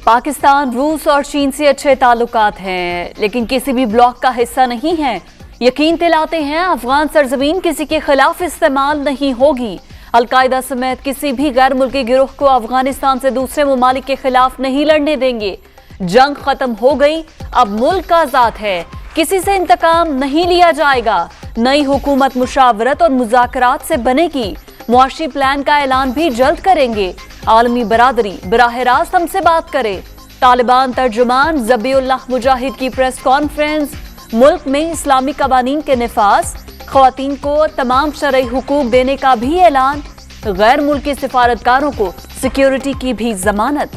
पाकिस्तान, रूस और चीन से अच्छे ताल्लुकात हैं, लेकिन किसी भी ब्लॉक का हिस्सा नहीं है। यकीन दिलाते हैं अफगान सरजमीन किसी के खिलाफ इस्तेमाल नहीं होगी। अलकायदा समेत किसी भी गैर मुल्की गिरोह को अफगानिस्तान से दूसरे ममालिक के खिलाफ नहीं लड़ने देंगे। जंग खत्म हो गई, अब मुल्क आजाद है, किसी से इंतकाम नहीं लिया जाएगा। नई हुकूमत मुशावरत और मुज़ाकरात से बनेगी। मुआशी प्लान का ऐलान भी जल्द करेंगे। आलमी बरादरी बराह रास्त हमसे बात करे। तालिबान तर्जुमान ज़बीउल्लाह मुजाहिद की प्रेस कॉन्फ्रेंस। मुल्क में इस्लामी कवानीन के निफाज, ख़वातीन को तमाम शरई हुकूक देने का भी ऐलान। गैर मुल्की सिफारतकारों को सिक्योरिटी की भी जमानत।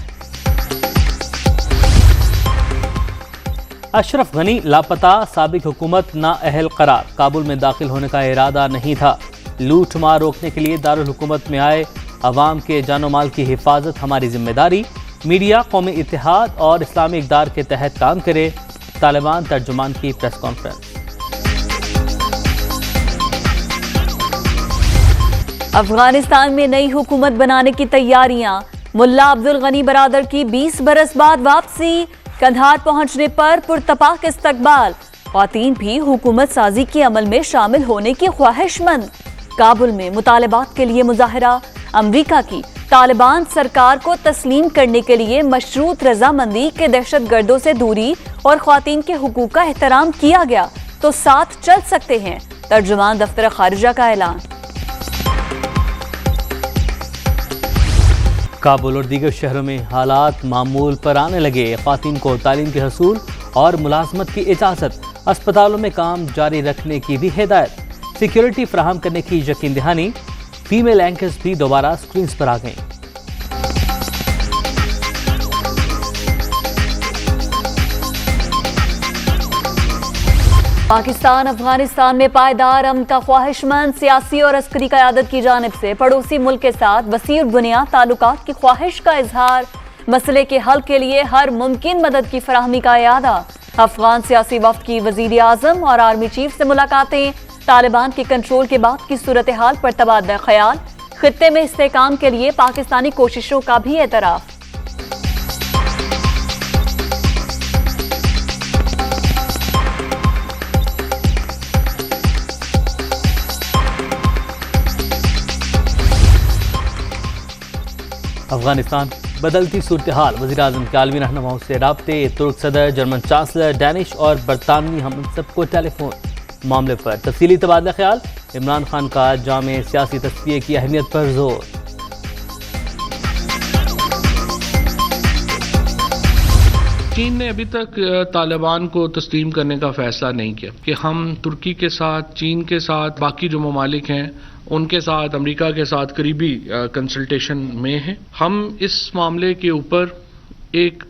अशरफ गनी लापता, साबिक हुकूमत नाअहल करार। काबुल में दाखिल होने का इरादा नहीं था। लूट मार रोकने के लिए दारुल हुकूमत में आए। अवाम के जानो माल की हिफाजत हमारी जिम्मेदारी। मीडिया कौमी इत्तेहाद और इस्लामी इक़दार के तहत काम करे। तालिबान तर्जुमान की प्रेस कॉन्फ्रेंस। अफगानिस्तान में नई हुकूमत बनाने की तैयारियां। मुल्ला अब्दुल गनी बरादर की 20 बरस बाद वापसी। कंधार पहुंचने पर पुरतपाक इस्तकबाल। ख़वातीन भी हुकूमत साजी के अमल में शामिल होने की ख्वाहिशमंद। काबुल में मुतालबात के लिए मुजाहरा। अमरीका की तालिबान सरकार को तस्लीम करने के लिए मशरूत रजामंदी के दहशत गर्दों से दूरी और ख़वातीन के हुकूक का एहतराम किया गया तो साथ चल सकते हैं। तर्जुमान दफ्तर खारिजा का ऐलान। काबुल और दीगर शहरों में हालात मामूल पर आने लगे। ख़वातीन को तालीम के हसूल और मुलाजमत की इजाज़त। अस्पतालों में काम जारी रखने की भी हिदायत। सिक्योरिटी फराहम करने की यकीन दहानी। फीमेल एंकर्स भी दोबारा स्क्रीन्स पर आ गईं। पाकिस्तान अफगानिस्तान में पायदार अमन का ख्वाहिशमंद। सियासी और अस्करी क़यादत की जानिब से पड़ोसी मुल्क के साथ वसीअ बुनियाद ताल्लुकात की ख्वाहिश का इजहार। मसले के हल के लिए हर मुमकिन मदद की फराहमी का इरादा। अफगान सियासी वफ्द की वज़ीर आज़म और आर्मी चीफ से मुलाकातें। तालिबान के कंट्रोल के बाद की सूरत हाल पर तबादला ख्याल। खित्ते में इस्तेहकाम के लिए पाकिस्तानी कोशिशों का भी एतराफ़। अफगानिस्तान बदलती सूरत हाल। वज़ीर आज़म के आलमी रहनुमाओं से राब्ते। तुर्क सदर, जर्मन चांसलर, डैनिश और बरतानवी हम सबको टेलीफोन। मामले पर तफसीली तबादला ख्याल। इमरान खान का जामे सियासी तस्फिये की अहमियत पर जोर। चीन ने अभी तक तालिबान को तस्लीम करने का फैसला नहीं किया कि हम तुर्की के साथ, चीन के साथ, बाकी जो ममालिक हैं उनके साथ, अमेरिका के साथ करीबी कंसल्टेशन में हैं। हम इस मामले के ऊपर एक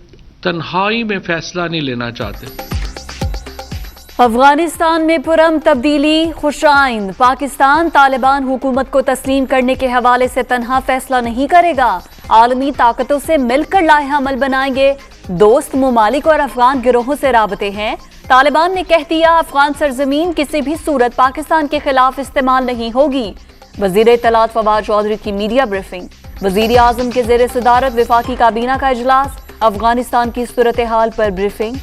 तन्हाई में फैसला नहीं लेना चाहते। अफगानिस्तान में पुरअमन तब्दीली खुशाइंद। पाकिस्तान तालिबान हुकूमत को तस्लीम करने के हवाले से तन्हा फैसला नहीं करेगा। आलमी ताकतों से मिलकर लाइहा अमल बनाएंगे। दोस्त ममालिक और अफगान गिरोहों से राबते हैं। तालिबान ने कह दिया अफगान सरजमीन किसी भी सूरत पाकिस्तान के खिलाफ इस्तेमाल नहीं होगी। वजीर इत्तलात फवाद चौधरी की मीडिया ब्रीफिंग। वजीर आज़म के ज़ेर सदारत वफाकी काबीना का इजलास। अफगानिस्तान की सूरत हाल पर ब्रीफिंग।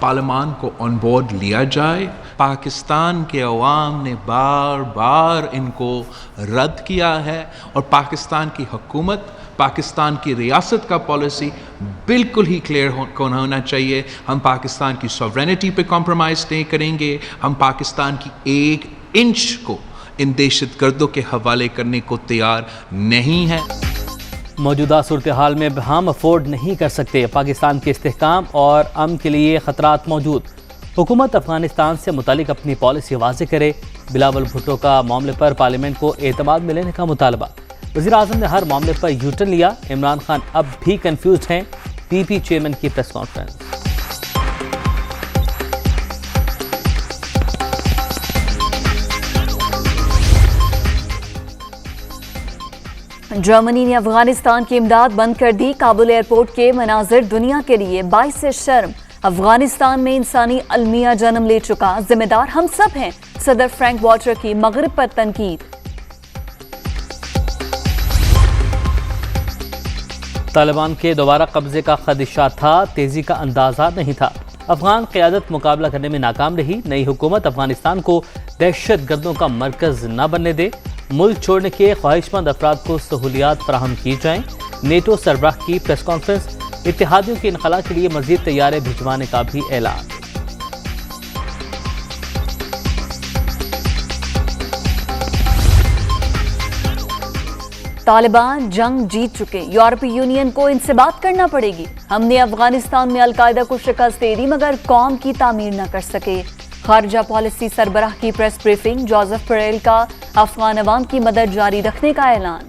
पार्लियामान को ऑन बोर्ड लिया जाए। पाकिस्तान के अवाम ने बार बार इनको रद्द किया है और पाकिस्तान की हुकूमत, पाकिस्तान की रियासत का पॉलिसी बिल्कुल ही क्लियर होना चाहिए। हम पाकिस्तान की सॉवरेनिटी पे कॉम्प्रोमाइज़ नहीं करेंगे। हम पाकिस्तान की एक इंच को इन दहशतगर्दों के हवाले करने को तैयार नहीं है। मौजूदा सूरत हाल में हम अफोर्ड नहीं कर सकते। पाकिस्तान के इस्तेहकाम और अमन के लिए ख़तरात मौजूद। हुकूमत अफगानिस्तान से मुतालिक अपनी पॉलिसी वाज़ेह करे। बिलावल भुट्टो का मामले पर पार्लियामेंट को एतमाद में लेने का मुतालबा। वज़ीर आज़म ने हर मामले पर यू टर्न लिया। इमरान खान अब भी कंफ्यूज हैं। पीपी चेयरमैन की प्रेस कॉन्फ्रेंस। जर्मनी ने अफगानिस्तान की इमदाद बंद कर दी। काबुल एयरपोर्ट के मनाजिर दुनिया के लिए बाइस शर्म। अफगानिस्तान में इंसानी अलमिया जन्म ले चुका। जिम्मेदार हम सब हैं। صدر فرینک والٹر کی مغرب پر تنقید۔ طالبان کے دوبارہ قبضے کا خدشہ تھا، تیزی کا اندازہ نہیں تھا۔ افغان قیادت مقابلہ کرنے میں ناکام رہی۔ نئی حکومت افغانستان کو دہشت گردوں کا مرکز نہ بننے دے، ملک چھوڑنے کے خواہش مند افراد کو سہولیات فراہم کی جائیں۔ نیٹو سربراہ کی پریس کانفرنس، اتحادیوں کے انخلاء کے لیے مزید طیارے بھجوانے کا بھی اعلان۔ طالبان جنگ جیت چکے، یورپی یونین کو ان سے بات کرنا پڑے گی۔ ہم نے افغانستان میں القاعدہ کو شکست دے دی مگر قوم کی تعمیر نہ کر سکے۔ خارجہ پالیسی سربراہ کی پریس بریفنگ، جوزف بوریل کا افغان عوام کی مدد جاری رکھنے کا اعلان۔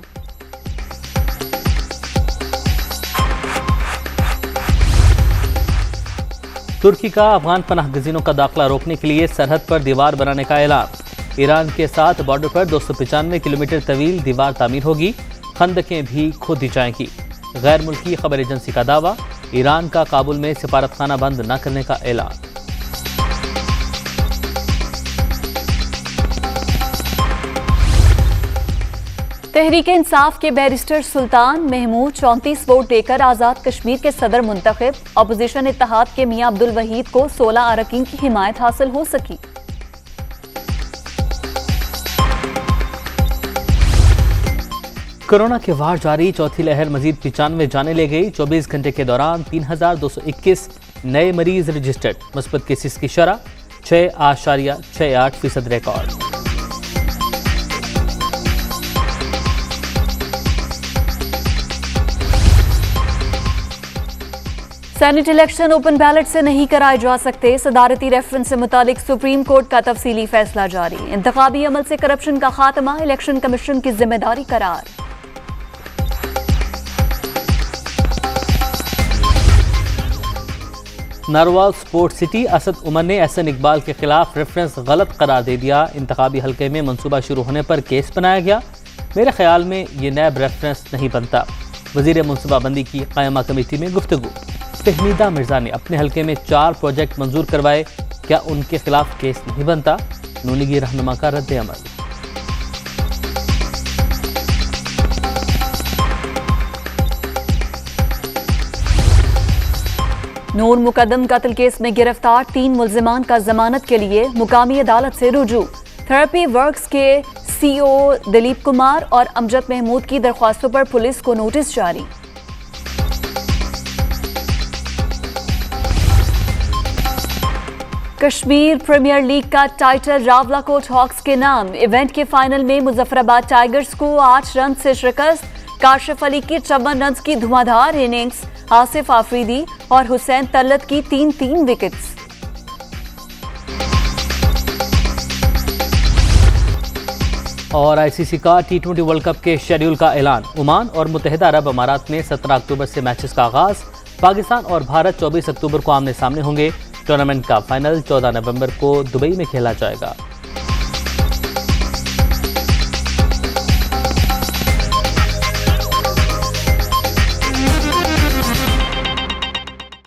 ترکی کا افغان پناہ گزینوں کا داخلہ روکنے کے لیے سرحد پر دیوار بنانے کا اعلان۔ ایران کے ساتھ بارڈر پر 295 کلومیٹر طویل دیوار تعمیر ہوگی، خندقیں بھی کھودی جائیں گی۔ غیر ملکی خبر ایجنسی کا دعویٰ، ایران کا کابل میں سفارتخانہ بند نہ کرنے کا اعلان۔ تحریک انصاف کے بیرسٹر سلطان محمود 34 ووٹ دے کر آزاد کشمیر کے صدر منتخب۔ اپوزیشن اتحاد کے میاں عبدالوحید کو 16 اراکین کی حمایت حاصل ہو سکی۔ کورونا کے وار جاری، چوتھی لہر مزید 95 جانیں لے گئی۔ 24 گھنٹے کے دوران 3221 نئے مریض رجسٹرڈ، مثبت کیسز کی شرح 6.68% record. Saint election open ballot سے نہیں کرائے جا سکتے، صدارتی ریفرنس سے متعلق سپریم کورٹ کا تفصیلی فیصلہ جاری۔ انتخابی عمل سے کرپشن کا خاتمہ، الیکشن کمیشن کی ذمہ داری قرار۔ ناروال سپورٹ سٹی، اسد عمر نے احسن اقبال کے خلاف ریفرنس غلط قرار دے دیا۔ انتخابی حلقے میں منصوبہ شروع ہونے پر کیس بنایا گیا۔ میرے خیال میں یہ نیب ریفرنس نہیں بنتا۔ وزیر منصوبہ بندی کی قائمہ کمیٹی میں گفتگو۔ فہمیدہ مرزا نے اپنے حلقے میں 4 پروجیکٹ منظور کروائے، کیا ان کے خلاف کیس نہیں بنتا؟ نونگی رہنما کا رد عمل۔ نور مقدم قتل کیس میں گرفتار 3 ملزمان کا ضمانت کے لیے مقامی عدالت سے رجوع۔ تھراپی ورکس کے سی او دلیپ کمار اور امجد محمود کی درخواستوں پر پولیس کو نوٹس جاری۔ کشمیر پریمیئر لیگ کا ٹائٹل راولاکوٹ ہاکس کے نام۔ ایونٹ کے فائنل میں مظفرآباد ٹائیگرز کو 8 رن سے شکست۔ کاشف علی کی 54 رنز کی دھواں اننگز، آصف آفریدی اور حسین طلعت کی 3 وکٹس۔ اور آئی سی سی کا T20 ورلڈ کپ کے شیڈیول کا اعلان۔ عمان اور متحدہ عرب امارات میں 17 اکتوبر سے میچز کا آغاز۔ پاکستان اور بھارت 24 اکتوبر کو آمنے سامنے ہوں گے۔ ٹورنامنٹ کا فائنل 14 نومبر کو دبئی میں کھیلا جائے گا۔